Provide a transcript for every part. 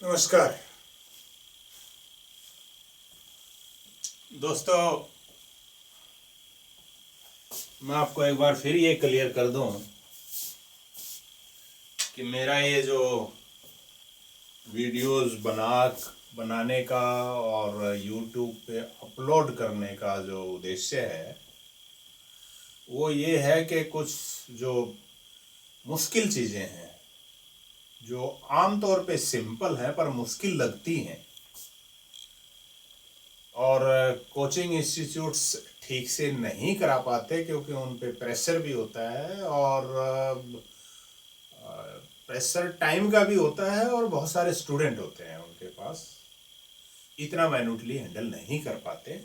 नमस्कार दोस्तों, मैं आपको एक बार फिर ये क्लियर कर दूं कि मेरा ये जो वीडियोस बनाने का और यूट्यूब पे अपलोड करने का जो उद्देश्य है वो ये है कि कुछ जो मुश्किल चीज़ें हैं जो आमतौर पे सिंपल हैं पर मुश्किल लगती हैं और कोचिंग इंस्टीट्यूट्स ठीक से नहीं करा पाते क्योंकि उन पे प्रेशर भी होता है और प्रेशर टाइम का भी होता है और बहुत सारे स्टूडेंट होते हैं उनके पास, इतना माइन्यूटली हैंडल नहीं कर पाते।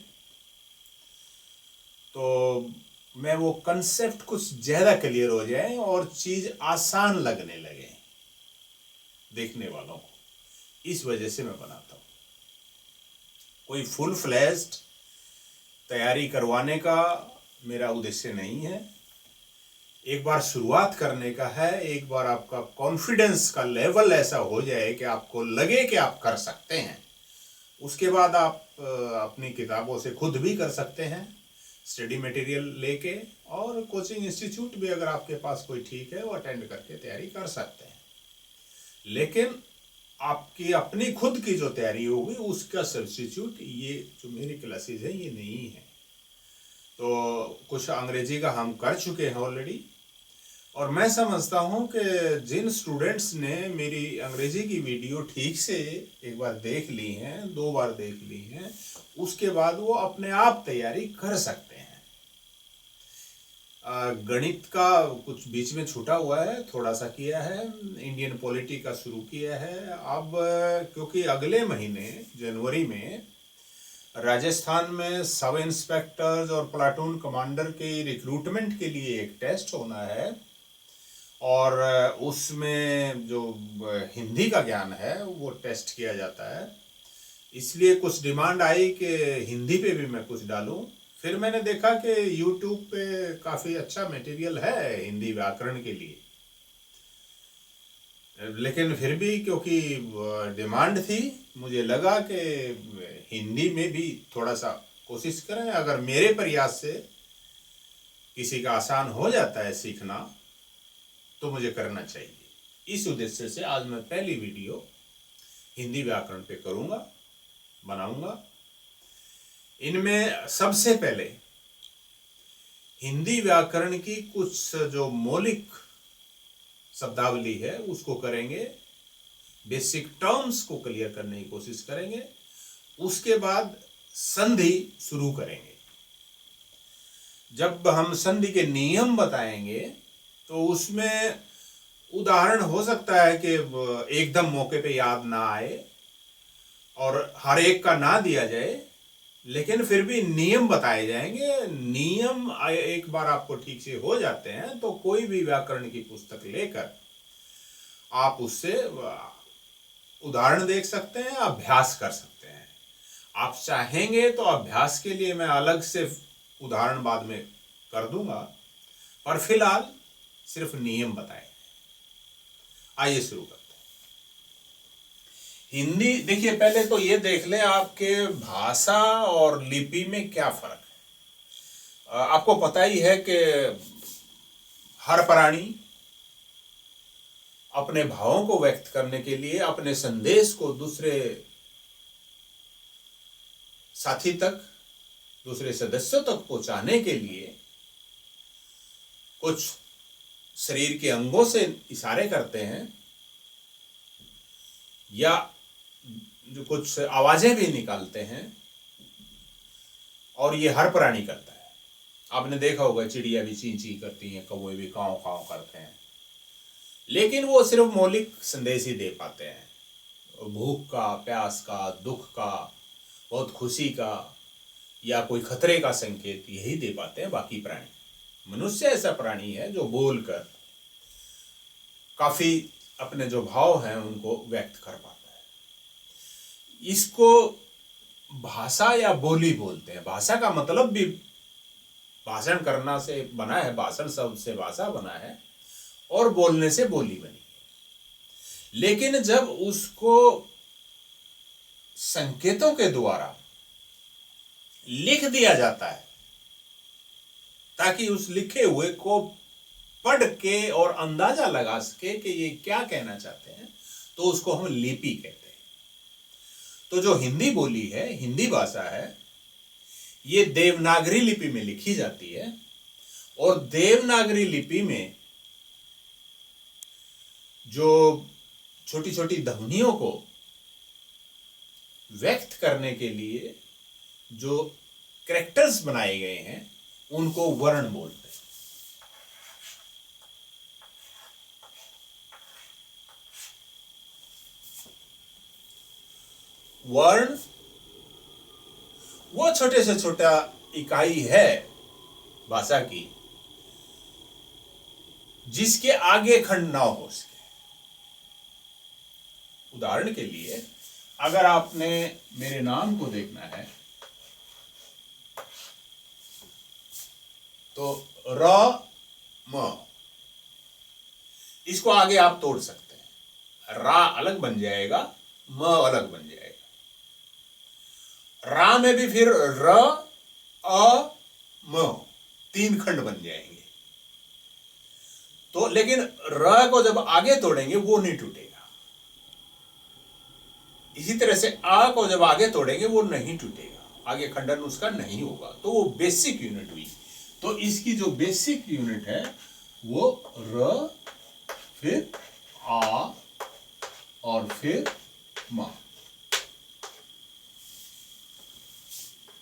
तो मैं वो कंसेप्ट कुछ ज़्यादा क्लियर हो जाए और चीज़ आसान लगने लगे देखने वालों को, इस वजह से मैं बनाता हूँ। कोई फुल फ्लैश्ड तैयारी करवाने का मेरा उद्देश्य नहीं है, एक बार शुरुआत करने का है। एक बार आपका कॉन्फिडेंस का लेवल ऐसा हो जाए कि आपको लगे कि आप कर सकते हैं, उसके बाद आप अपनी किताबों से खुद भी कर सकते हैं, स्टडी मटेरियल लेके, और कोचिंग इंस्टीट्यूट भी अगर आपके पास कोई ठीक है वो अटेंड करके तैयारी कर सकते हैं। लेकिन आपकी अपनी खुद की जो तैयारी होगी उसका सब्स्टिट्यूट ये जो मेरी क्लासेस है ये नहीं है। तो कुछ अंग्रेजी का हम कर चुके हैं ऑलरेडी, और मैं समझता हूँ कि जिन स्टूडेंट्स ने मेरी अंग्रेजी की वीडियो ठीक से एक बार देख ली हैं, 2 बार देख ली हैं, उसके बाद वो अपने आप तैयारी कर सकते हैं। गणित का कुछ बीच में छूटा हुआ है, थोड़ा सा किया है, इंडियन पॉलिटी का शुरू किया है। अब क्योंकि अगले महीने जनवरी में राजस्थान में सब इंस्पेक्टर्स और प्लाटून कमांडर के रिक्रूटमेंट के लिए एक टेस्ट होना है, और उसमें जो हिंदी का ज्ञान है वो टेस्ट किया जाता है। इसलिए कुछ डिमांड आई कि हिंदी पे भी मैं कुछ डालूं। फिर मैंने देखा कि यूट्यूब पे काफ़ी अच्छा मटेरियल है हिंदी व्याकरण के लिए, लेकिन फिर भी क्योंकि डिमांड थी, मुझे लगा कि हिंदी में भी थोड़ा सा कोशिश करें। अगर मेरे प्रयास से किसी का आसान हो जाता है सीखना तो मुझे करना चाहिए। इस उद्देश्य से आज मैं पहली वीडियो हिंदी व्याकरण पे करूँगा, बनाऊँगा। इनमें सबसे पहले हिंदी व्याकरण की कुछ जो मौलिक शब्दावली है उसको करेंगे, बेसिक टर्म्स को क्लियर करने की कोशिश करेंगे, उसके बाद संधि शुरू करेंगे। जब हम संधि के नियम बताएंगे तो उसमें उदाहरण हो सकता है कि एकदम मौके पे याद ना आए और हर एक का ना दिया जाए, लेकिन फिर भी नियम बताए जाएंगे। नियम एक बार आपको ठीक से हो जाते हैं तो कोई भी व्याकरण की पुस्तक लेकर आप उससे उदाहरण देख सकते हैं, अभ्यास कर सकते हैं। आप चाहेंगे तो अभ्यास के लिए मैं अलग से उदाहरण बाद में कर दूंगा, पर फिलहाल सिर्फ नियम बताए। आइए शुरू करते हैं। हिंदी देखिए, पहले तो ये देख लें आपके भाषा और लिपि में क्या फर्क है। आपको पता ही है कि हर प्राणी अपने भावों को व्यक्त करने के लिए, अपने संदेश को दूसरे साथी तक, दूसरे सदस्यों तक पहुंचाने के लिए कुछ शरीर के अंगों से इशारे करते हैं या जो कुछ आवाजें भी निकालते हैं, और ये हर प्राणी करता है। आपने देखा होगा चिड़िया भी ची ची करती हैं, कौवे भी काँव काँव करते हैं, लेकिन वो सिर्फ मौलिक संदेश ही दे पाते हैं। भूख का, प्यास का, दुख का, बहुत खुशी का या कोई खतरे का संकेत यही दे पाते हैं। बाकी प्राणी, मनुष्य ऐसा प्राणी है जो बोलकर काफी अपने जो भाव हैं उनको व्यक्त कर पाता है। इसको भाषा या बोली बोलते हैं। भाषा का मतलब भी भाषण करना से बना है, भाषण शब्द से भाषा बना है, और बोलने से बोली बनी है। लेकिन जब उसको संकेतों के द्वारा लिख दिया जाता है, ताकि उस लिखे हुए को पढ़ के और अंदाजा लगा सके कि ये क्या कहना चाहते हैं, तो उसको हम लिपि कहते हैं। तो जो हिंदी बोली है, हिंदी भाषा है, ये देवनागरी लिपि में लिखी जाती है, और देवनागरी लिपि में जो छोटी छोटी ध्वनियों को व्यक्त करने के लिए जो कैरेक्टर्स बनाए गए हैं, उनको वर्ण बोलते हैं। वर्ण वो छोटे से छोटा इकाई है भाषा की, जिसके आगे खंड ना हो सके। उदाहरण के लिए, अगर आपने मेरे नाम को देखना है, तो र म, इसको आगे आप तोड़ सकते हैं। रा अलग बन जाएगा, म अलग बन जाएगा। रा में भी फिर र अ म, तीन खंड बन जाएंगे। तो लेकिन र को जब आगे तोड़ेंगे वो नहीं टूटेगा। इसी तरह से आ को जब आगे तोड़ेंगे वो नहीं टूटेगा, आगे खंडन उसका नहीं होगा। तो वो बेसिक यूनिट हुई। तो इसकी जो बेसिक यूनिट है वो र, फिर आ और फिर म,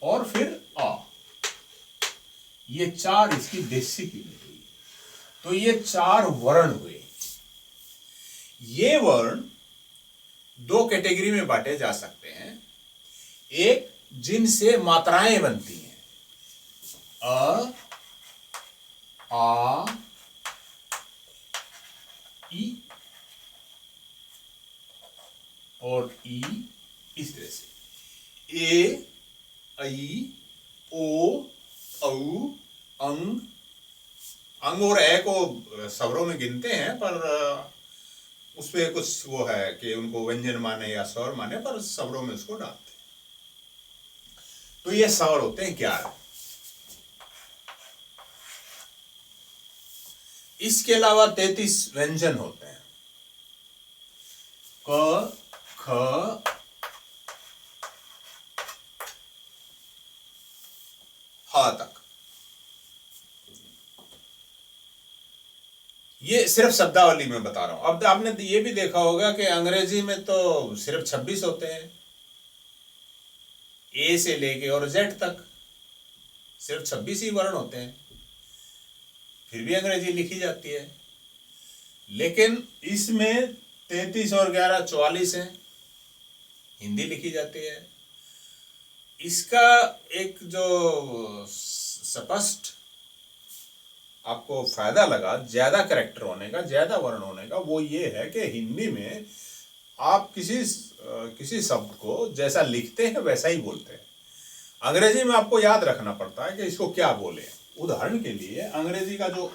और फिर आ। ये चार इसकी बेसिक यूनिट हुई। तो ये चार वर्ण हुए। ये वर्ण दो कैटेगरी में बांटे जा सकते हैं। एक, जिनसे मात्राएं बनती हैं, अ, आ, ई और ई, इस तरह से ए, आई, ओ, औ, अंग। अंग और ए को स्वरों में गिनते हैं, पर उसपे कुछ वो है कि उनको व्यंजन माने या स्वर माने, पर स्वरों में उसको डालते हैं। तो ये स्वर होते हैं 11। इसके अलावा 33 व्यंजन होते हैं। क, ख, ह तक। ये सिर्फ शब्दावली में बता रहा हूं। अब आपने ये भी देखा होगा कि अंग्रेजी में तो सिर्फ 26 होते हैं, ए से लेके और जेड तक सिर्फ 26 ही वर्ण होते हैं, फिर भी अंग्रेजी लिखी जाती है। लेकिन इसमें 33 और 11 44 हैं, हिंदी लिखी जाती है। इसका एक जो स्पष्ट आपको फायदा लगा ज्यादा कैरेक्टर होने का, ज्यादा वर्ण होने का, वो ये है कि हिंदी में आप किसी शब्द को जैसा लिखते हैं वैसा ही बोलते हैं। अंग्रेजी में आपको याद रखना पड़ता है कि इसको क्या बोले। उदाहरण के लिए, अंग्रेजी का जो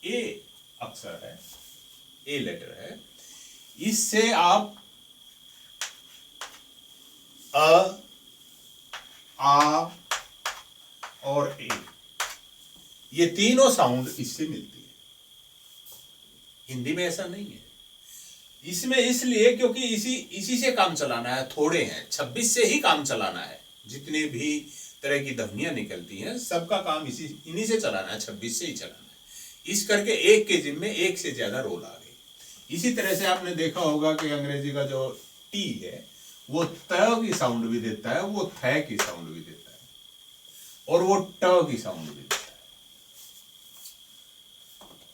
ए अक्षर है, ए लेटर है, इससे आप अ, आ और ए, ये तीनों साउंड इससे मिलती है। हिंदी में ऐसा नहीं है। इसमें इसलिए क्योंकि इसी से काम चलाना है। थोड़े हैं, 26 से ही काम चलाना है। जितनी भी तरह की ध्वनियां निकलती हैं, सबका काम इन्हीं से चलाना है, 26 से ही चलाना है। इस करके एक के जिम्मे एक से ज्यादा रोल आ गए। इसी तरह से आपने देखा होगा कि अंग्रेजी का जो टी है वो त की साउंड भी देता है, वो थ की साउंड भी देता है, और वो ट की साउंड भी देता है,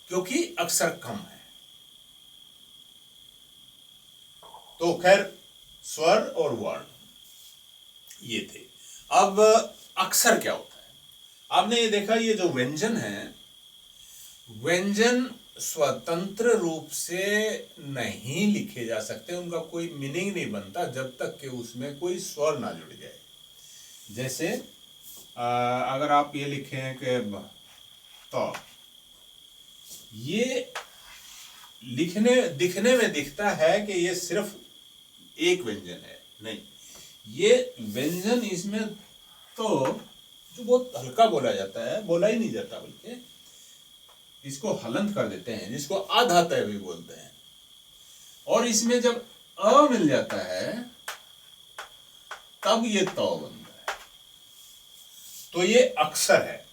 क्योंकि अक्षर कम है। तो खैर, स्वर और वर्ण ये थे। अब अक्षर क्या होता है? आपने ये देखा, ये जो व्यंजन है, व्यंजन स्वतंत्र रूप से नहीं लिखे जा सकते, उनका कोई मीनिंग नहीं बनता जब तक कि उसमें कोई स्वर ना जुड़ जाए। जैसे अगर आप ये लिखें कि तो, ये दिखने में दिखता है कि ये सिर्फ एक व्यंजन है, नहीं, ये व्यंजन इसमें तो जो बहुत हल्का बोला जाता है, बोला ही नहीं जाता, बल्कि इसको हलंत कर देते हैं, जिसको आधाता भी बोलते हैं। और इसमें जब अ मिल जाता है तब ये त बनता है। तो ये अक्षर है,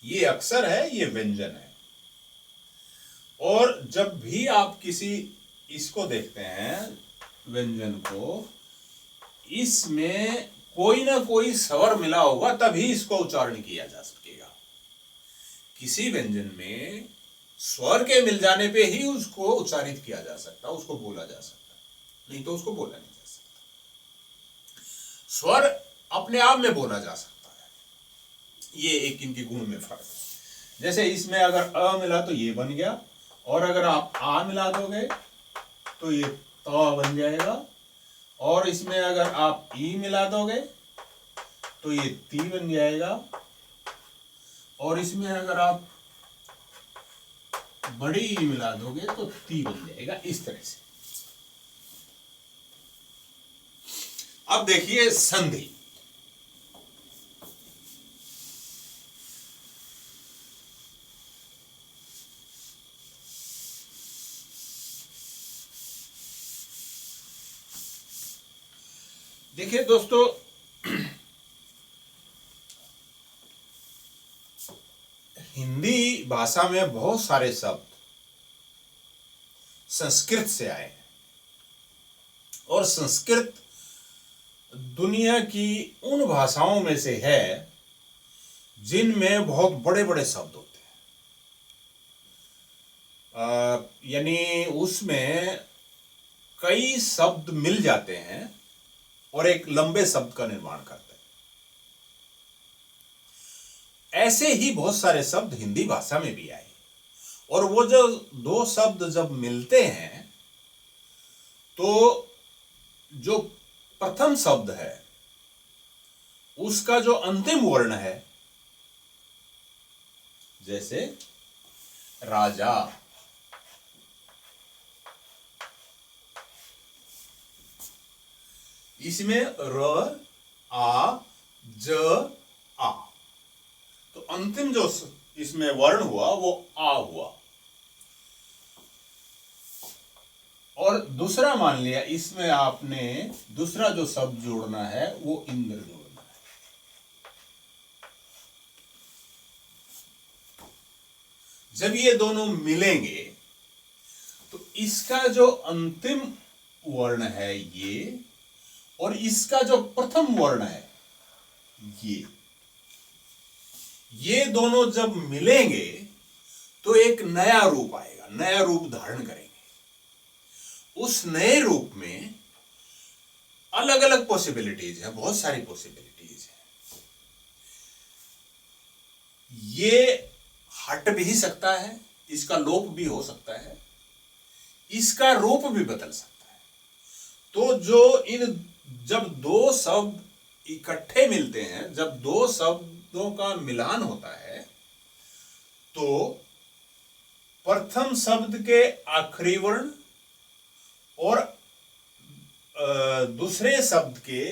ये अक्षर है, ये व्यंजन है। और जब भी आप किसी इसको देखते हैं व्यंजन को, इसमें कोई ना कोई स्वर मिला होगा तभी इसको उच्चारण किया जा सकेगा। किसी व्यंजन में स्वर के मिल जाने पे ही उसको उच्चारित किया जा सकता, उसको बोला जा सकता, नहीं तो उसको बोला नहीं जा सकता। स्वर अपने आप में बोला जा सकता है, ये एक इनके गुण में फर्क है। जैसे इसमें अगर अ मिला तो ये बन गया, और अगर आप आ मिला दोगे तो ये त बन जाएगा, और इसमें अगर आप ई मिला दोगे तो ये ती बन जाएगा, और इसमें अगर आप बड़ी ई मिला दोगे तो ती बन जाएगा। इस तरह से। अब देखिए संधि। देखिए दोस्तों, हिंदी भाषा में बहुत सारे शब्द संस्कृत से आए हैं, और संस्कृत दुनिया की उन भाषाओं में से है जिनमें बहुत बड़े बड़े शब्द होते हैं। यानी उसमें कई शब्द मिल जाते हैं और एक लंबे शब्द का निर्माण करते हैं। ऐसे ही बहुत सारे शब्द हिंदी भाषा में भी आए, और वो जो दो शब्द जब मिलते हैं तो जो प्रथम शब्द है उसका जो अंतिम वर्ण है, जैसे राजा, इसमें र, आ, ज, आ, तो अंतिम जो इसमें वर्ण हुआ वो आ हुआ। और दूसरा मान लिया, इसमें आपने दूसरा जो शब्द जोड़ना है वो इंद्र जोड़ना है। जब ये दोनों मिलेंगे तो इसका जो अंतिम वर्ण है ये, और इसका जो प्रथम वर्ण है ये दोनों जब मिलेंगे तो एक नया रूप आएगा, नया रूप धारण करेंगे। उस नए रूप में अलग अलग पॉसिबिलिटीज है, बहुत सारी पॉसिबिलिटीज है। ये हट भी सकता है, इसका लोप भी हो सकता है, इसका रूप भी बदल सकता है। तो जब दो शब्द इकट्ठे मिलते हैं, जब दो शब्दों का मिलान होता है, तो प्रथम शब्द के आखिरी वर्ण और दूसरे शब्द के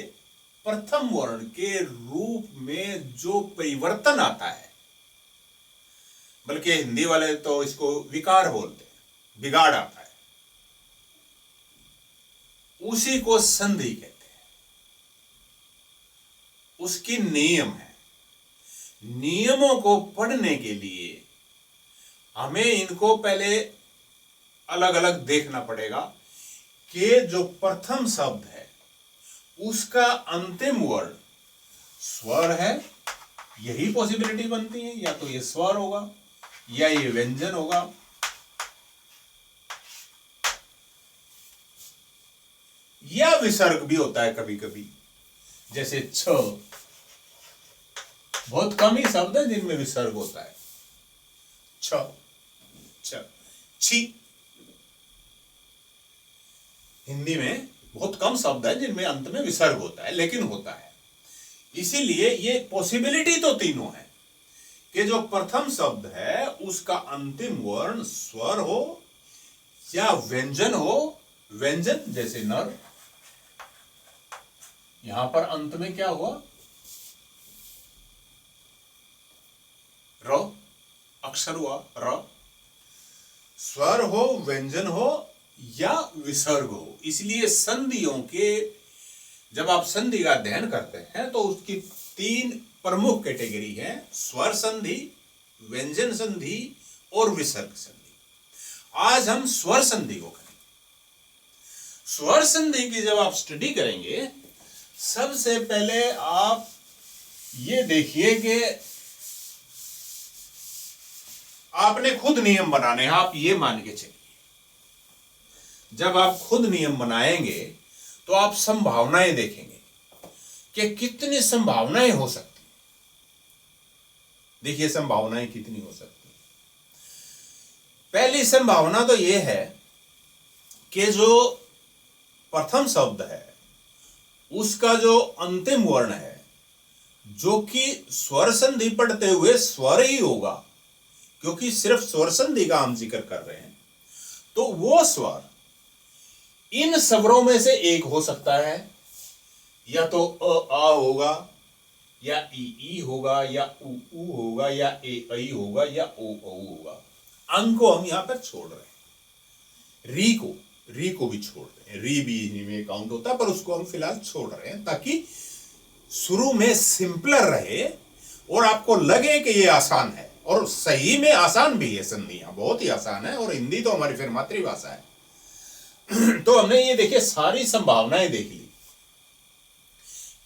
प्रथम वर्ण के रूप में जो परिवर्तन आता है, बल्कि हिंदी वाले तो इसको विकार बोलते हैं, बिगाड़ आता है, उसी को संधि कहते हैं। उसकी नियम है। नियमों को पढ़ने के लिए हमें इनको पहले अलग अलग देखना पड़ेगा कि जो प्रथम शब्द है उसका अंतिम वर्ण स्वर है, यही पॉसिबिलिटी बनती है, या तो ये स्वर होगा या ये व्यंजन होगा, या विसर्ग भी होता है कभी कभी। जैसे छ, बहुत कम ही शब्द है जिनमें विसर्ग होता है। छ, छ, छी, हिंदी में बहुत कम शब्द है जिनमें अंत में विसर्ग होता है, लेकिन होता है। इसीलिए ये पॉसिबिलिटी तो तीनों है कि जो प्रथम शब्द है उसका अंतिम वर्ण स्वर हो या व्यंजन हो। व्यंजन जैसे नर, यहां पर अंत में क्या हुआ, र अक्षर हुआ र। स्वर हो, व्यंजन हो या विसर्ग हो, इसलिए संधियों के जब आप संधि का अध्ययन करते हैं तो उसकी 3 प्रमुख कैटेगरी है, स्वर संधि, व्यंजन संधि और विसर्ग संधि। आज हम स्वर संधि को करेंगे। स्वर संधि की जब आप स्टडी करेंगे, सबसे पहले आप ये देखिए कि आपने खुद नियम बनाने हैं। आप ये मान के चलिए, जब आप खुद नियम बनाएंगे तो आप संभावनाएं देखेंगे कि कितनी संभावनाएं हो सकती हैं। देखिए संभावनाएं कितनी हो सकती हैं। पहली संभावना तो यह है कि जो प्रथम शब्द है उसका जो अंतिम वर्ण है, जो कि स्वर संधि पढ़ते हुए स्वर ही होगा, क्योंकि सिर्फ स्वर संधि का हम जिक्र कर रहे हैं, तो वो स्वर इन स्वरों में से एक हो सकता है। या तो आ होगा, या ई होगा, या उ होगा, या ए होगा, या ओ होगा। अंग को हम यहां पर छोड़ रहे हैं, री को भी छोड़ रहे हैं, री भी इन्हीं में काउंट होता है, पर उसको हम फिलहाल छोड़ रहे हैं ताकि शुरू में सिंपलर रहे और आपको लगे कि ये आसान है। और सही में आसान भी है, संधियां बहुत ही आसान है, और हिंदी तो हमारी फिर मातृभाषा है। तो हमने ये देखिए सारी संभावनाएं देख ली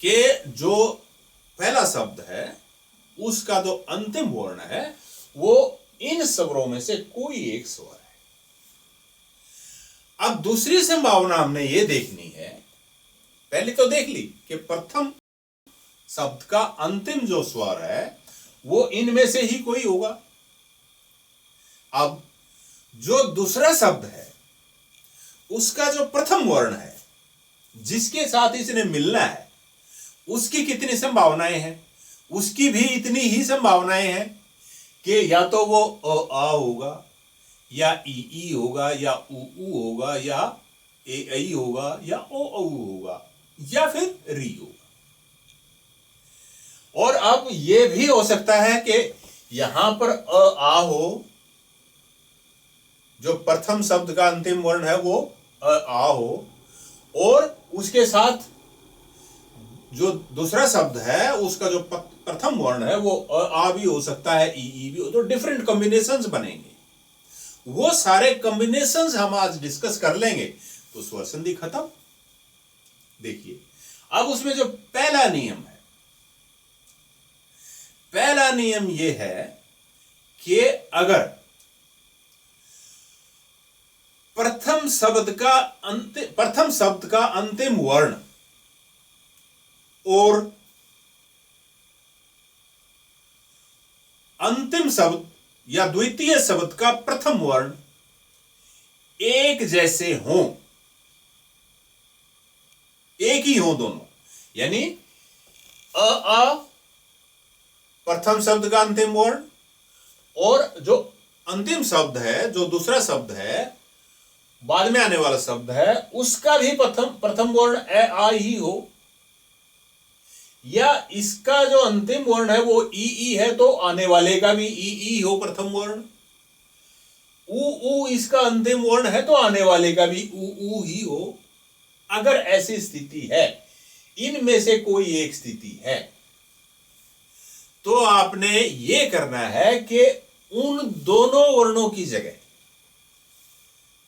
कि जो पहला शब्द है उसका जो अंतिम वर्ण है वो इन स्वरों में से कोई एक स्वर है। अब दूसरी संभावना हमने ये देखनी है, पहले तो देख ली कि प्रथम शब्द का अंतिम जो स्वर है वो इनमें से ही कोई होगा। अब जो दूसरा शब्द है उसका जो प्रथम वर्ण है जिसके साथ इसने मिलना है, उसकी कितनी संभावनाएं हैं? उसकी भी इतनी ही संभावनाएं हैं कि या तो वो आ होगा, या ई होगा, या उ होगा, या ए होगा, या ओ होगा, या फिर री होगा। और अब यह भी हो सकता है कि यहां पर आ हो, जो प्रथम शब्द का अंतिम वर्ण है वो आ हो, और उसके साथ जो दूसरा शब्द है उसका जो प्रथम वर्ण है वो आ भी हो सकता है, ई भी हो। तो डिफरेंट कॉम्बिनेशंस बनेंगे। वो सारे कॉम्बिनेशंस हम आज डिस्कस कर लेंगे तो स्वर संधि खत्म। देखिए अब उसमें जो पहला नियम है, पहला नियम यह है कि अगर प्रथम शब्द का अंतिम वर्ण और अंतिम शब्द या द्वितीय शब्द का प्रथम वर्ण एक जैसे हों, एक ही हो दोनों, यानी आ प्रथम शब्द का अंतिम वर्ण और जो अंतिम शब्द है, जो दूसरा शब्द है, बाद में आने वाला शब्द है, उसका भी प्रथम वर्ण आ ही हो, या इसका जो अंतिम वर्ण है वो ई है तो आने वाले का भी ई हो प्रथम वर्ण, उ इसका अंतिम वर्ण है तो आने वाले का भी उ ही हो। अगर ऐसी स्थिति है, इनमें से कोई एक स्थिति है, तो आपने ये करना है कि उन दोनों वर्णों की जगह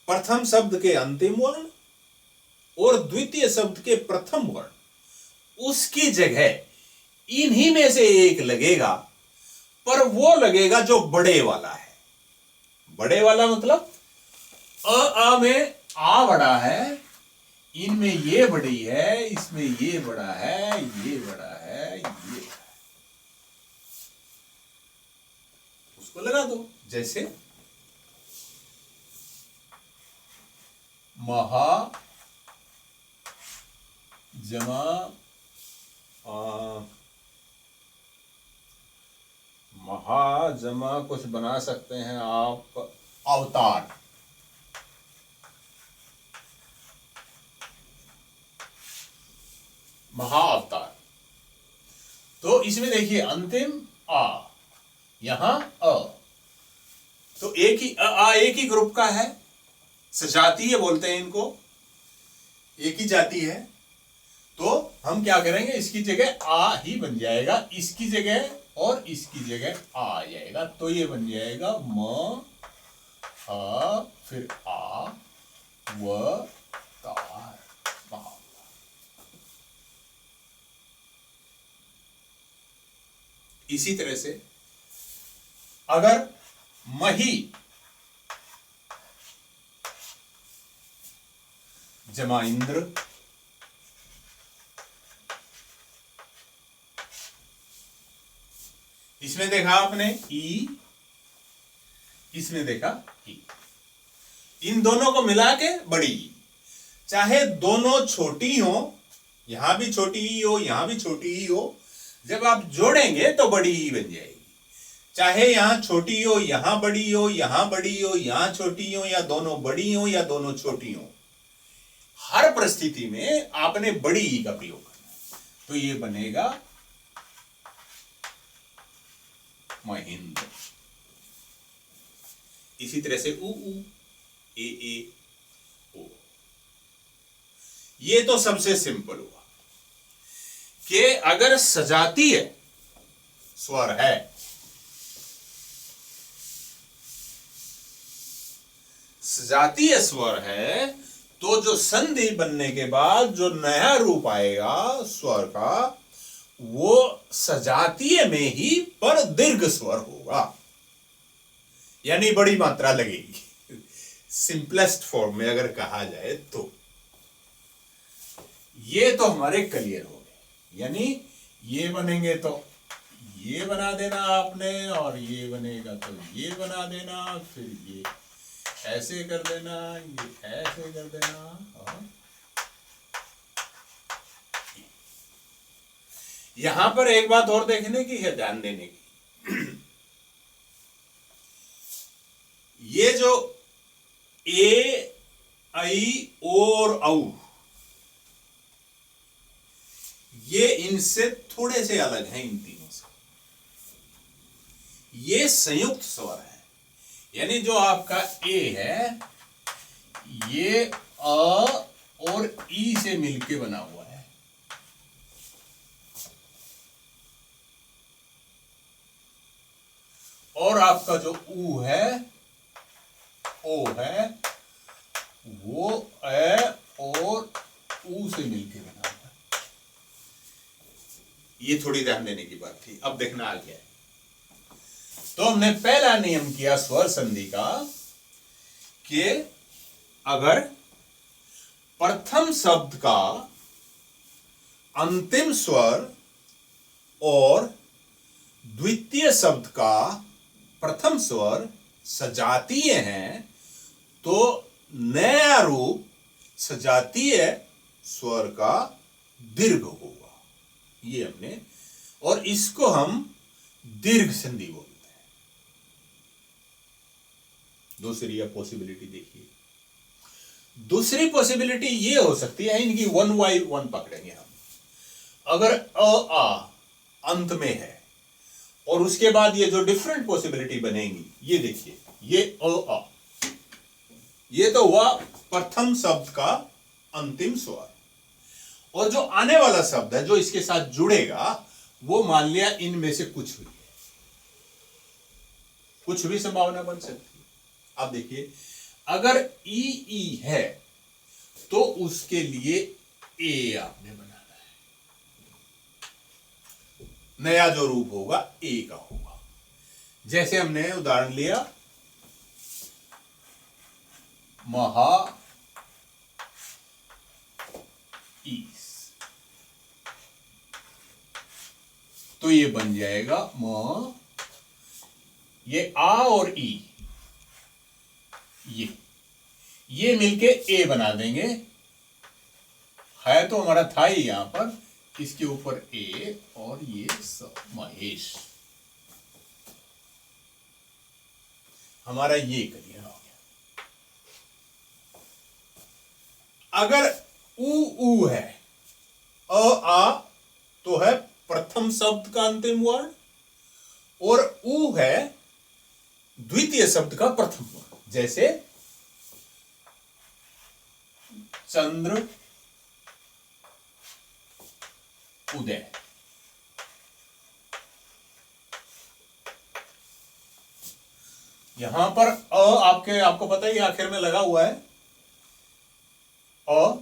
प्रथम शब्द के अंतिम वर्ण और द्वितीय शब्द के प्रथम वर्ण, उसकी जगह इन्हीं में से एक लगेगा, पर वो लगेगा जो बड़े वाला है। बड़े वाला मतलब आ में आ बड़ा है, इनमें ये बड़ी है, इसमें ये बड़ा है, ये बड़ा है, ये बड़ा है, उसको लगा दो। जैसे महा जमा महा जमा कुछ बना सकते हैं आप, अवतार। महाअवतार। तो इसमें देखिए अंतिम आ, यहां अ, तो एक ही ग्रुप का है, सजातीय बोलते हैं इनको, एक ही जाति है। तो हम क्या करेंगे, इसकी जगह आ ही बन जाएगा, इसकी जगह और इसकी जगह आ जाएगा। तो ये बन जाएगा म आ, फिर आ व तार, महाअवतार। इसी तरह से अगर मही जमा इंद्र, इसमें देखा आपने ई, इसमें देखा ई, इन दोनों को मिला के बड़ी ई। चाहे दोनों छोटी हो, यहां भी छोटी ई हो, यहां भी छोटी ई हो, जब आप जोड़ेंगे तो बड़ी ई बन जाएगी। चाहे यहां छोटी हो, यहां बड़ी हो, यहां बड़ी हो, यहां छोटी हो, या दोनों बड़ी हो या दोनों छोटी हो, हर परिस्थिति में आपने बड़ी ई का प्रयोग करना है। तो ये बनेगा महेंद्र। इसी तरह से उ ए ओ, ये तो सबसे सिंपल हुआ कि अगर सजातीय स्वर है, सजातीय स्वर है, तो जो संधि बनने के बाद जो नया रूप आएगा स्वर का, वो सजातीय में ही पर दीर्घ स्वर होगा, यानी बड़ी मात्रा लगेगी। सिंपलेस्ट फॉर्म में अगर कहा जाए तो ये तो हमारे क्लियर हो गए। यानी ये बनेंगे तो ये बना देना आपने, और ये बनेगा तो ये बना देना, फिर ये ऐसे कर देना, ये ऐसे कर देना, और यहां पर एक बात और देखने की है, ध्यान देने की। ये जो ए, आई, ओ और औ, ये इनसे थोड़े से अलग हैं, इन तीनों से। ये संयुक्त स्वर है, यानी जो आपका ए है, ये अ और ई से मिलके बना हुआ है। और आपका जो ऊ है, ओ है, वो ए और ऊ से मिलके बना हुआ है। ये थोड़ी ध्यान देने की बात थी। अब देखना आ गया है। तो हमने पहला नियम किया स्वर संधि का कि अगर प्रथम शब्द का अंतिम स्वर और द्वितीय शब्द का प्रथम स्वर सजातीय हैं, तो नया रूप सजातीय स्वर का दीर्घ होगा। ये हमने, और इसको हम दीर्घ संधि बोलते हैं। दूसरी पॉसिबिलिटी देखिए। दूसरी पॉसिबिलिटी ये हो सकती है, इनकी वन बाई वन पकड़ेंगे हम। अगर आ अंत में है, और उसके बाद ये जो डिफरेंट पॉसिबिलिटी बनेगी, ये देखिए, ये आ, ये तो हुआ प्रथम शब्द का अंतिम स्वर, और जो आने वाला शब्द है जो इसके साथ जुड़ेगा, वो मान लिया इनमें से कुछ हुई है, कुछ भी संभावना बन सकती है। अब देखिए, अगर ई है तो उसके लिए ए आपने बनाना है, नया जो रूप होगा ए का होगा। जैसे हमने उदाहरण लिया महा ईस, तो ये बन जाएगा म, ये आ और ई, ये मिलके ए बना देंगे। है तो हमारा था ही यहां पर, इसके ऊपर ए, और ये महेश, हमारा ये क्लियर हो गया। अगर ऊ है आ तो है प्रथम शब्द का अंतिम वर्ण और उ है द्वितीय शब्द का प्रथम वर्ण। जैसे चंद्र उदय, यहां पर आपको पता ही आखिर में लगा हुआ है अ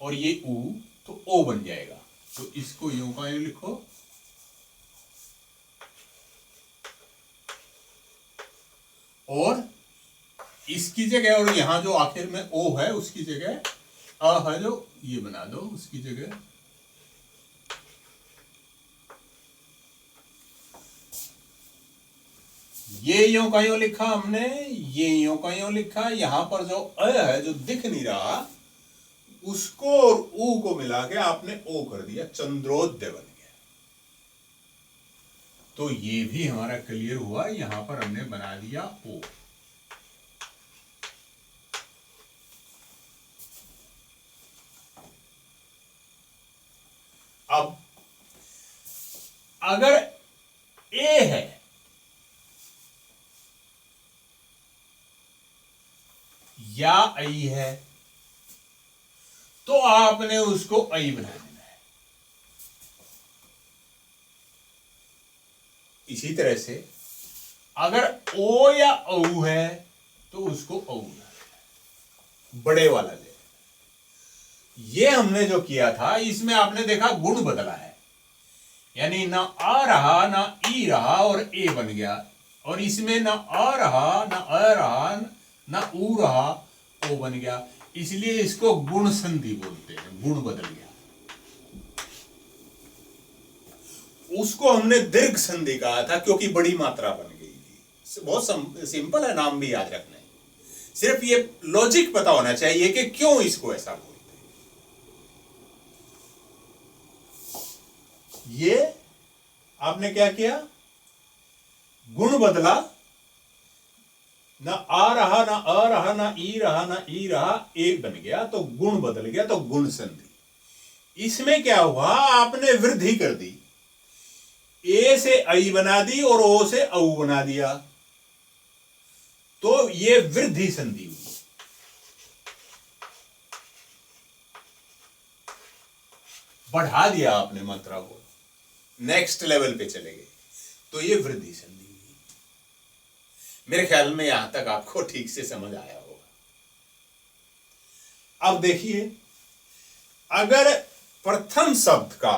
और ये उ, तो ओ बन जाएगा। तो इसको यूं का यूं लिखो, और इसकी जगह, और यहां जो आखिर में ओ है उसकी जगह अ है, जो ये बना दो उसकी जगह ये यूं का यूं लिखा हमने, ये यूं का यूं लिखा। यहां पर जो अ है जो दिख नहीं रहा उसको और ऊ को मिला के आपने ओ कर दिया, चंद्रोदय बन गया। तो ये भी हमारा क्लियर हुआ, यहां पर हमने बना दिया ओ। अब अगर ए है या आई है तो आपने उसको आई बना देना है। इसी तरह से अगर ओ या औ है तो उसको औ बना देना है, बड़े वाला ले। ये हमने जो किया था इसमें आपने देखा गुण बदला है, यानी ना आ रहा ना ई रहा और ए बन गया, और इसमें ना आ रहा ना अ रहा ना ऊ रहा, ओ बन गया। इसलिए इसको गुण संधि बोलते हैं, गुण बदल गया। उसको हमने दीर्घ संधि कहा था क्योंकि बड़ी मात्रा बन गई थी। बहुत सिंपल है, नाम भी याद रखना है, सिर्फ ये लॉजिक पता होना चाहिए कि क्यों इसको ऐसा बोलते हैं। ये आपने क्या किया, गुण बदला, ना आ रहा ना अ रहा ना ई रहा ना ई रहा, ए बन गया तो गुण बदल गया, तो गुण संधि। इसमें क्या हुआ, आपने वृद्धि कर दी, ए से आई बना दी और ओ से औ बना दिया, तो ये वृद्धि संधि हुई। बढ़ा दिया आपने मात्रा को, नेक्स्ट लेवल पे चले गए, तो ये वृद्धि संधि हुई। मेरे ख्याल में यहां तक आपको ठीक से समझ आया होगा। अब देखिए, अगर प्रथम शब्द का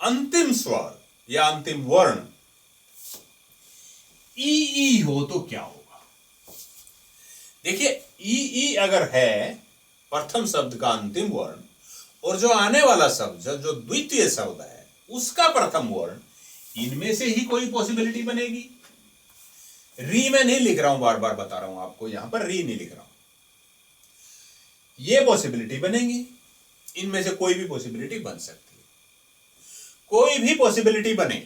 अंतिम स्वर या अंतिम वर्ण ई हो तो क्या होगा। देखिए, ई अगर है प्रथम शब्द का अंतिम वर्ण, और जो आने वाला शब्द जो द्वितीय शब्द है उसका प्रथम वर्ण, इनमें से ही कोई पॉसिबिलिटी बनेगी। री में नहीं लिख रहा हूं, बार बार बता रहा हूं आपको, यहां पर री नहीं लिख रहा हूं, ये पॉसिबिलिटी बनेगी। इनमें से कोई भी पॉसिबिलिटी बन सकती है, कोई भी पॉसिबिलिटी बने,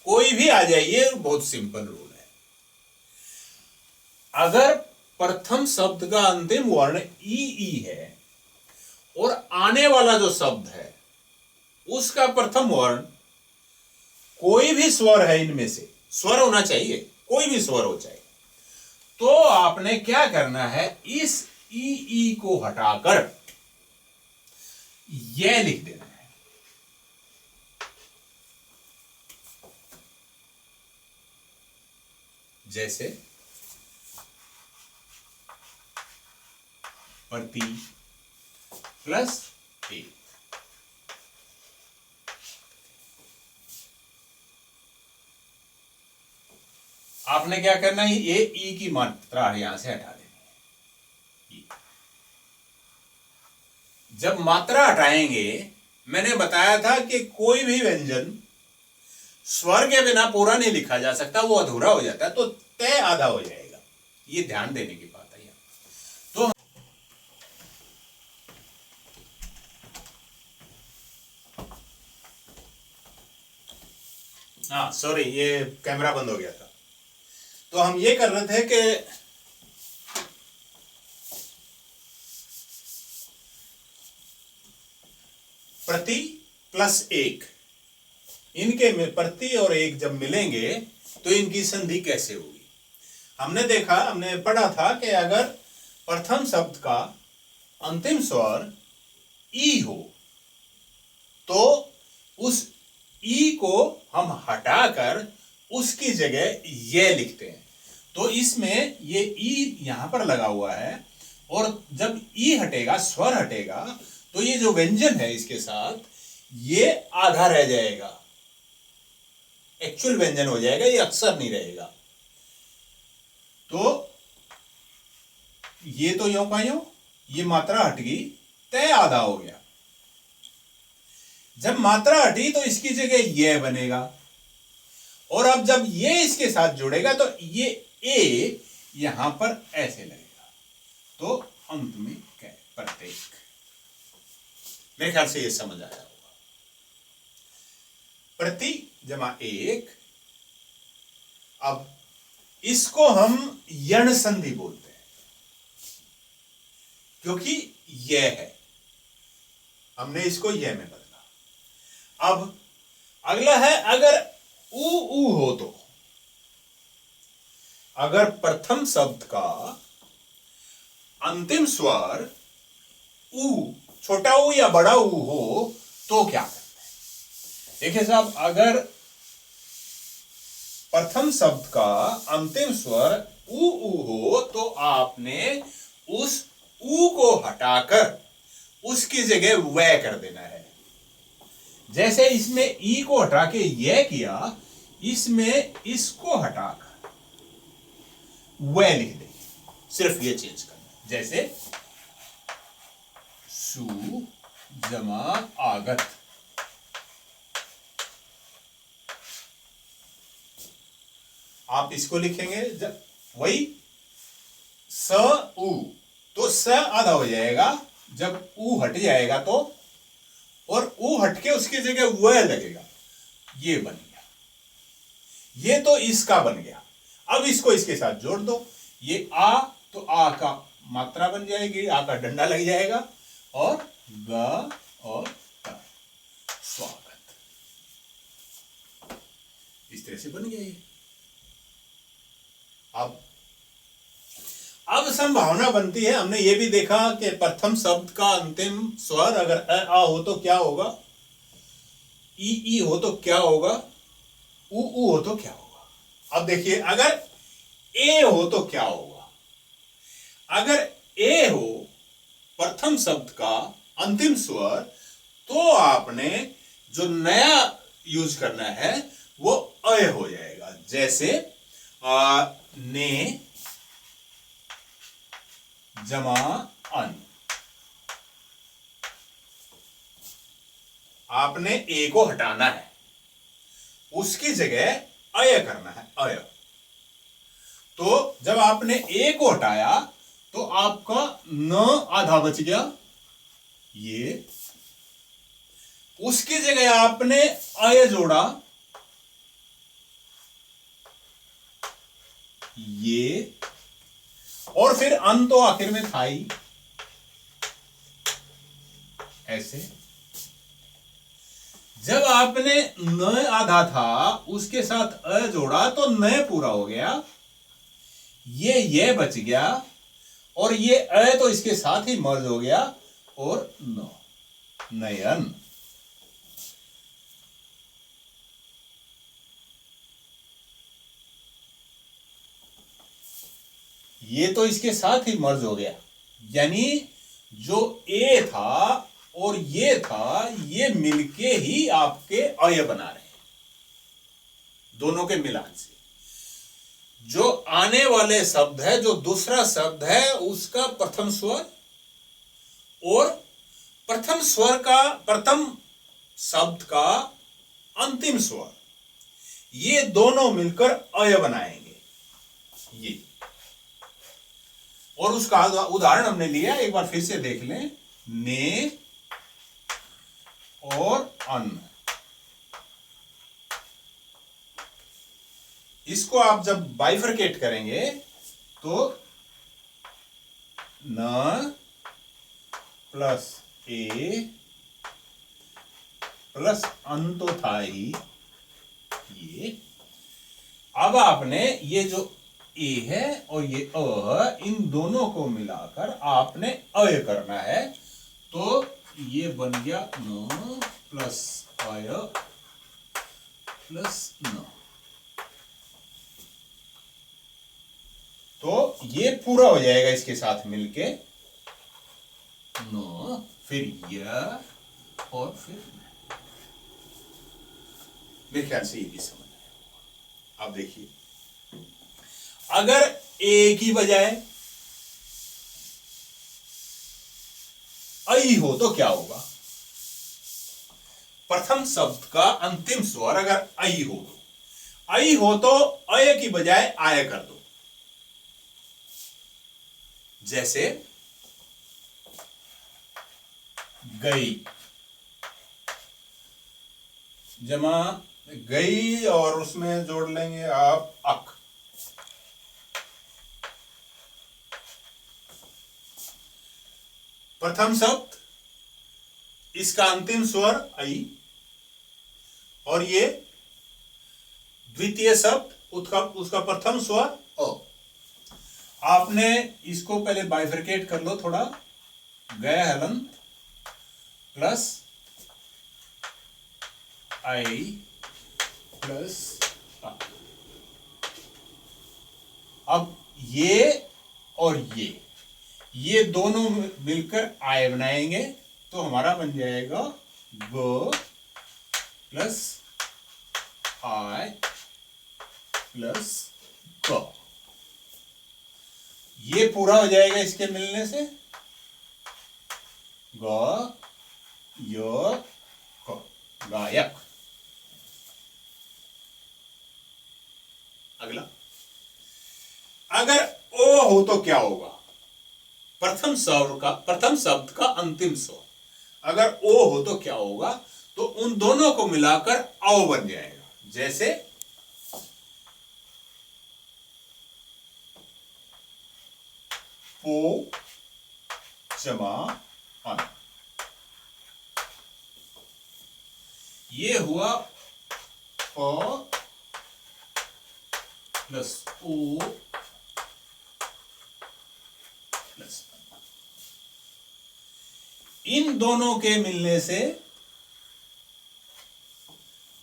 कोई भी आ जाए, ये बहुत सिंपल रूल है। अगर प्रथम शब्द का अंतिम वर्ण ई है और आने वाला जो शब्द है उसका प्रथम वर्ण कोई भी स्वर है, इनमें से स्वर होना चाहिए, कोई भी स्वर हो जाए, तो आपने क्या करना है, इस ई को हटाकर यह लिख देना है। जैसे प्रति प्लस ए, आपने क्या करना है, ये ई की मात्रा यहां से हटा देनी है। जब मात्रा हटाएंगे, मैंने बताया था कि कोई भी व्यंजन स्वर के बिना पूरा नहीं लिखा जा सकता, वो अधूरा हो जाता है, तो तय आधा हो जाएगा। ये ध्यान देने की बात है। तो हाँ, सॉरी, ये कैमरा बंद हो गया था। तो हम ये कर रहे थे कि प्रति प्लस एक, इनके में प्रति और एक जब मिलेंगे तो इनकी संधि कैसे होगी। हमने देखा, हमने पढ़ा था कि अगर प्रथम शब्द का अंतिम स्वर ई हो तो उस ई को हम हटाकर उसकी जगह ये लिखते हैं। तो इसमें ये ई यहां पर लगा हुआ है और जब ई हटेगा, स्वर हटेगा, तो ये जो व्यंजन है इसके साथ ये आधा रह जाएगा, एक्चुअल व्यंजन हो जाएगा, ये अक्षर नहीं रहेगा। तो ये तो यो का यो, ये मात्रा हट गई, तय आधा हो गया। जब मात्रा हटी तो इसकी जगह ये बनेगा और अब जब ये इसके साथ जुड़ेगा तो ये ए यहां पर ऐसे लगेगा। तो अंत में क्या, प्रत्येक। मेरे ख्याल से ये समझ आया होगा। प्रति जमा एक। अब इसको हम यण संधि बोलते हैं क्योंकि यह है, हमने इसको यह में बदला। अब अगला है, अगर ऊ हो तो, अगर प्रथम शब्द का अंतिम स्वर ऊ, छोटा ऊ या बड़ा ऊ हो तो क्या करते हैं। देखिए साहब, अगर प्रथम शब्द का अंतिम स्वर ऊ हो तो आपने उस ऊ को हटाकर उसकी जगह वह कर देना है। जैसे इसमें ई को हटा के यह किया, इसमें इसको हटाकर वह लिख देंगे, सिर्फ ये चेंज करना। जैसे सु जमा आगत, आप इसको लिखेंगे जब वही स उ, तो स आधा हो जाएगा जब ऊ हट जाएगा तो, और ऊ हट के उसकी जगह वह लगेगा, ये बन गया। ये तो इसका बन गया। अब इसको इसके साथ जोड़ दो, ये आ तो आ का मात्रा बन जाएगी, आ का डंडा लग जाएगा और ग और त, स्वागत, इस तरह से बन गया ये। अब संभावना बनती है, हमने ये भी देखा कि प्रथम शब्द का अंतिम स्वर अगर आ हो तो क्या होगा, ई हो तो क्या होगा, ऊ हो तो क्या होगा। अब देखिए, अगर ए हो तो क्या होगा। अगर ए हो प्रथम शब्द का अंतिम स्वर, तो आपने जो नया यूज करना है वो अय हो जाएगा। जैसे ने जमा अन, आपने ए को हटाना है, उसकी जगह अय करना है, अय। तो जब आपने ए को हटाया तो आपका न आधा बच गया, ये, उसकी जगह आपने अय जोड़ा, ये, और फिर अन तो आखिर में था ही, ऐसे। जब आपने न आधा था उसके साथ अ जोड़ा तो न पूरा हो गया, ये बच गया और ये अ तो इसके साथ ही मर्ज हो गया और न, नयन। ये तो इसके साथ ही मर्ज हो गया, यानी जो ए था और ये था, ये मिलके ही आपके अय बना रहे हैं, दोनों के मिलान से। जो आने वाले शब्द है, जो दूसरा शब्द है, उसका प्रथम स्वर और प्रथम स्वर का, प्रथम शब्द का अंतिम स्वर, ये दोनों मिलकर अय बनाएंगे, ये। और उसका उदाहरण हमने लिया, एक बार फिर से देख लें, ने और अन्न। इसको आप जब बाइफरकेट करेंगे तो न प्लस ए प्लस अन तो था ही ये। अब आपने ये जो ए है और ये अ है, इन दोनों को मिलाकर आपने अय करना है। तो ये बन गया न प्लस अय प्लस न। तो ये पूरा हो जाएगा इसके साथ मिलके न, फिर यह और फिर मेरे ख्याल से ये भी समझ आया। अब देखिए, अगर ए की बजाय आई हो तो क्या होगा? प्रथम शब्द का अंतिम स्वर अगर आई हो तो अय की बजाय आय कर दो। जैसे गई, जमा गई और उसमें जोड़ लेंगे आप अक। प्रथम शब्द, इसका अंतिम स्वर आई, और ये द्वितीय शब्द उसका प्रथम स्वर अ। आपने इसको पहले बाइफरकेट कर लो थोड़ा, गए हलन प्लस आई प्लस आ। अब ये और ये दोनों मिलकर आय बनाएंगे, तो हमारा बन जाएगा ग प्लस आय प्लस क। ये पूरा हो जाएगा इसके मिलने से, ग य क, गायक। अगला, अगर ओ हो तो क्या होगा? प्रथम शब्द का अंतिम स्वर अगर ओ हो तो क्या होगा? तो उन दोनों को मिलाकर औ बन जाएगा। जैसे पो जमा अन, ये हुआ प प्लस ओ प्लस। इन दोनों के मिलने से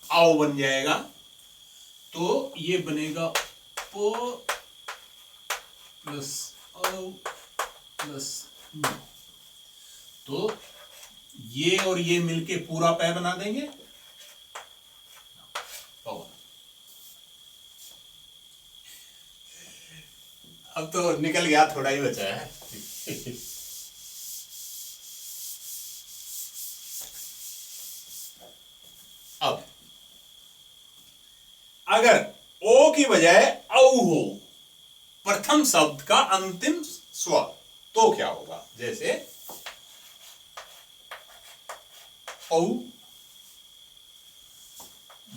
आओ बन जाएगा, तो ये बनेगा पो प्लस औ प्लस न। तो ये और ये मिलके पूरा पै बना देंगे पवन। अब तो निकल गया, थोड़ा ही बचा है। अब अगर ओ की बजाय औ हो, प्रथम शब्द का अंतिम स्वर, तो क्या होगा? जैसे औ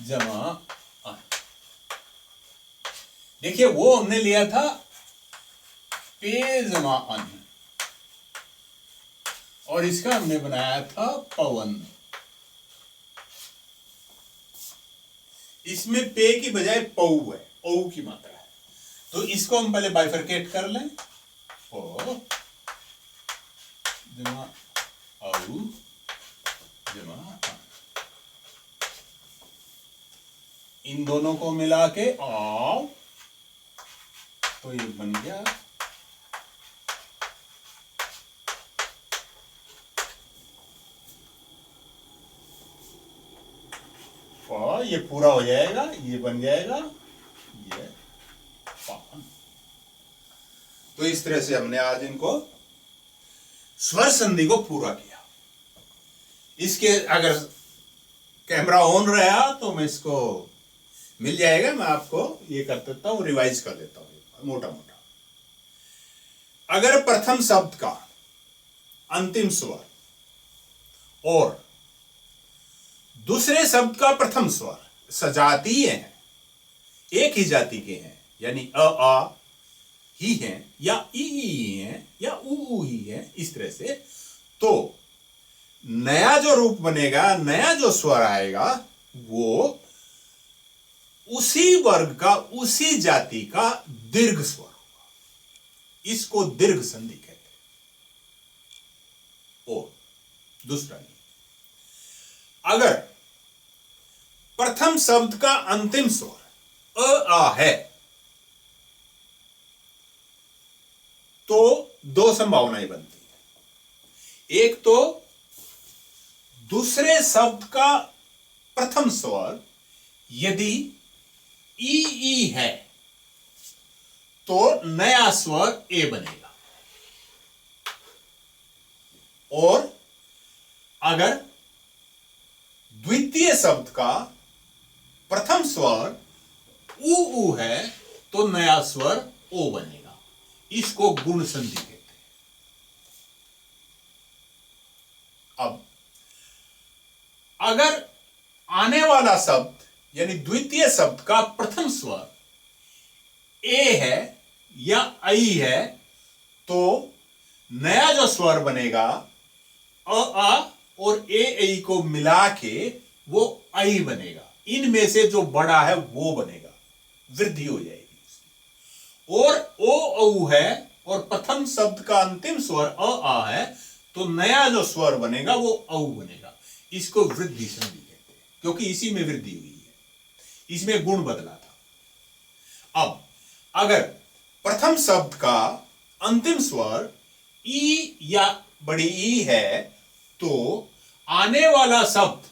जमा अन। देखिए, वो हमने लिया था पे जमा अन, और इसका हमने बनाया था पवन। इसमें पे की बजाय पौ है, औ की मात्रा है। तो इसको हम पहले बाइफरकेट कर लें, ओ जमा औ जमा अन। इन दोनों को मिला के आओ, तो ये बन गया और ये पूरा हो जाएगा, ये बन जाएगा ये पान। तो इस तरह से हमने आज इनको स्वर संधि को पूरा किया। इसके अगर कैमरा ऑन रहा तो मैं इसको मिल जाएगा, मैं आपको ये कर देता हूं, रिवाइज कर देता हूं मोटा मोटा। अगर प्रथम शब्द का अंतिम स्वर और दूसरे शब्द का प्रथम स्वर सजातीय हैं, एक ही जाति के हैं, यानी अ आ ही हैं या ई हैं या ऊ ही हैं, इस तरह से, तो नया जो रूप बनेगा, नया जो स्वर आएगा, वो उसी वर्ग का, उसी जाति का दीर्घ स्वर होगा। इसको दीर्घ संधि कहते हैं। और दूसरा नियम, अगर प्रथम शब्द का अंतिम स्वर अ आ है तो दो संभावनाएं बनती हैं। एक तो दूसरे शब्द का प्रथम स्वर यदि ई है तो नया स्वर ए बनेगा, और अगर द्वितीय शब्द का प्रथम स्वर ऊ है तो नया स्वर ओ बनेगा। इसको गुण संधि कहते हैं। अब अगर आने वाला शब्द यानी द्वितीय शब्द का प्रथम स्वर ए है या आई है तो नया जो स्वर बनेगा अ आ और ए ऐ को मिला के वो आई बनेगा। इनमें से जो बड़ा है वो बनेगा, वृद्धि हो जाएगी। और ओ औ है और प्रथम शब्द का अंतिम स्वर अ आ है तो नया जो स्वर बनेगा वो औ बनेगा। इसको वृद्धि संधि कहते हैं, क्योंकि इसी में वृद्धि हुई है, इसमें गुण बदला था। अब अगर प्रथम शब्द का अंतिम स्वर ई या बड़ी ई है तो आने वाला शब्द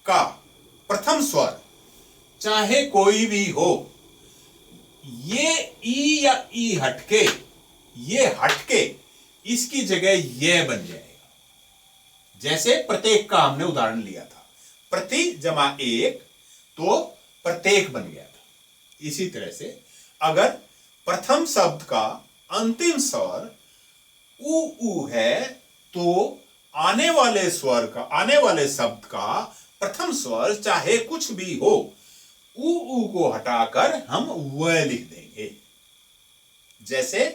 का प्रथम स्वर चाहे कोई भी हो, ये ई या ई हटके, ये हटके इसकी जगह ये बन जाएगा। जैसे प्रत्येक का हमने उदाहरण लिया था, प्रति जमा एक तो प्रत्येक बन गया था। इसी तरह से अगर प्रथम शब्द का अंतिम स्वर ऊ है तो आने वाले स्वर का, आने वाले शब्द का प्रथम स्वर चाहे कुछ भी हो, ऊ को हटाकर हम व लिख देंगे। जैसे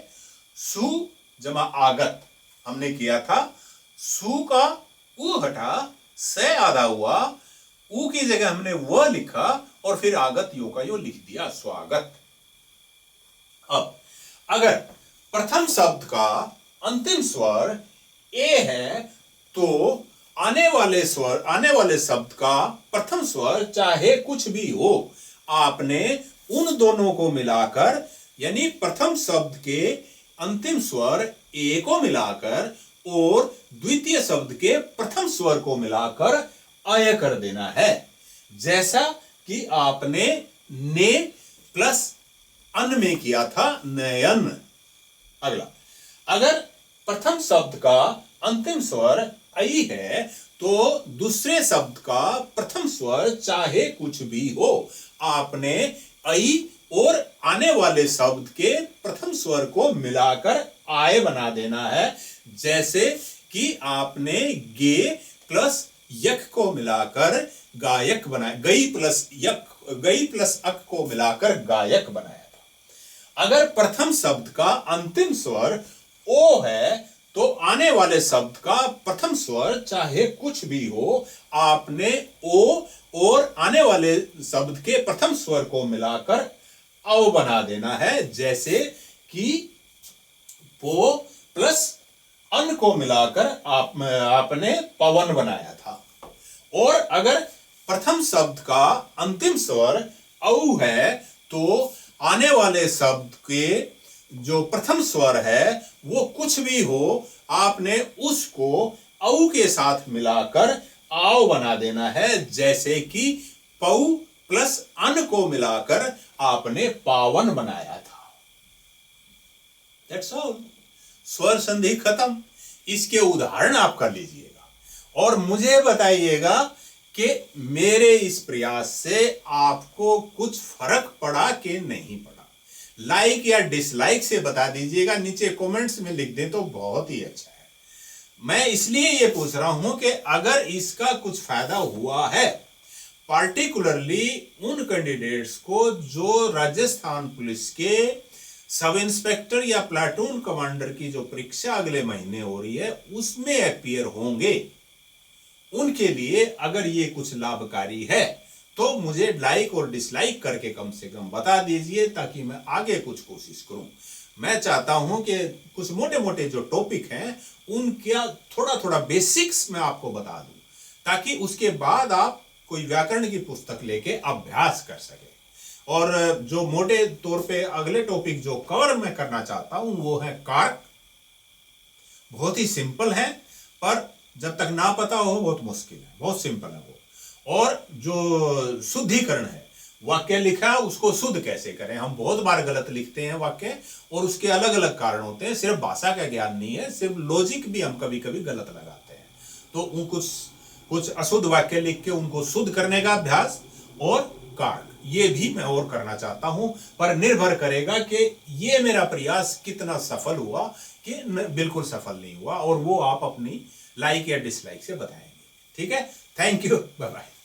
सु जमा आगत हमने किया था, सु का ऊ हटा, से आधा हुआ, ऊ की जगह हमने व लिखा और फिर आगत यो का यो लिख दिया, स्वागत। अब अगर प्रथम शब्द का अंतिम स्वर ए है तो आने वाले शब्द का प्रथम स्वर चाहे कुछ भी हो, आपने उन दोनों को मिलाकर यानी प्रथम शब्द के अंतिम स्वर ए को मिलाकर और द्वितीय शब्द के प्रथम स्वर को मिलाकर अय कर देना है। जैसा कि आपने ने प्लस अन में किया था, नयन। अगला, अगर प्रथम शब्द का अंतिम स्वर आई है तो दूसरे शब्द का प्रथम स्वर चाहे कुछ भी हो, आपने आई और आने वाले शब्द के प्रथम स्वर को मिलाकर आय बना देना है। जैसे कि आपने गे प्लस यक को मिलाकर गायक बनाया, गई प्लस अक को मिलाकर गायक बनाया था। अगर प्रथम शब्द का अंतिम स्वर ओ है तो आने वाले शब्द का प्रथम स्वर चाहे कुछ भी हो, आपने ओ और आने वाले शब्द के प्रथम स्वर को मिलाकर औ बना देना है। जैसे कि पो प्लस अन को मिलाकर आपने पवन बनाया था। और अगर प्रथम शब्द का अंतिम स्वर औ है तो आने वाले शब्द के जो प्रथम स्वर है वो कुछ भी हो, आपने उसको औ के साथ मिलाकर आओ बना देना है। जैसे कि पौ प्लस अन को मिलाकर आपने पावन बनाया था। That's all. स्वर संधि खत्म। इसके उदाहरण आप कर लीजिएगा और मुझे बताइएगा कि मेरे इस प्रयास से आपको कुछ फर्क पड़ा कि नहीं पड़ा। लाइक या डिसलाइक से बता दीजिएगा, नीचे कमेंट्स में लिख दें तो बहुत ही अच्छा है। मैं इसलिए ये पूछ रहा हूं कि अगर इसका कुछ फायदा हुआ है, पार्टिकुलरली उन कैंडिडेट्स को जो राजस्थान पुलिस के सब इंस्पेक्टर या प्लाटून कमांडर की जो परीक्षा अगले महीने हो रही है उसमें अपीयर होंगे, उनके लिए अगर ये कुछ लाभकारी है तो मुझे लाइक और डिसलाइक करके कम से कम बता दीजिए, ताकि मैं आगे कुछ कोशिश करूं। मैं चाहता हूं कि कुछ मोटे मोटे जो टॉपिक हैं उनका थोड़ा थोड़ा बेसिक्स मैं आपको बता दूं, ताकि उसके बाद आप कोई व्याकरण की पुस्तक लेके अभ्यास कर सके। और जो मोटे तौर पे अगले टॉपिक जो कवर मैं करना चाहता हूं वो है कारक। बहुत ही सिंपल है, पर जब तक ना पता हो बहुत मुश्किल है, बहुत सिंपल है वो। और जो शुद्धिकरण है, वाक्य लिखा उसको शुद्ध कैसे करें, हम बहुत बार गलत लिखते हैं वाक्य, और उसके अलग अलग कारण होते हैं, सिर्फ भाषा का ज्ञान नहीं है, सिर्फ लॉजिक भी हम कभी कभी गलत लगाते हैं। तो उन कुछ अशुद्ध वाक्य लिख के उनको शुद्ध करने का अभ्यास, और कारक ये भी मैं और करना चाहता हूं, पर निर्भर करेगा कि ये मेरा प्रयास कितना सफल हुआ कि बिल्कुल सफल नहीं हुआ, और वो आप अपनी लाइक या डिसलाइक से बताएंगे। ठीक है, थैंक यू, बाय बाय।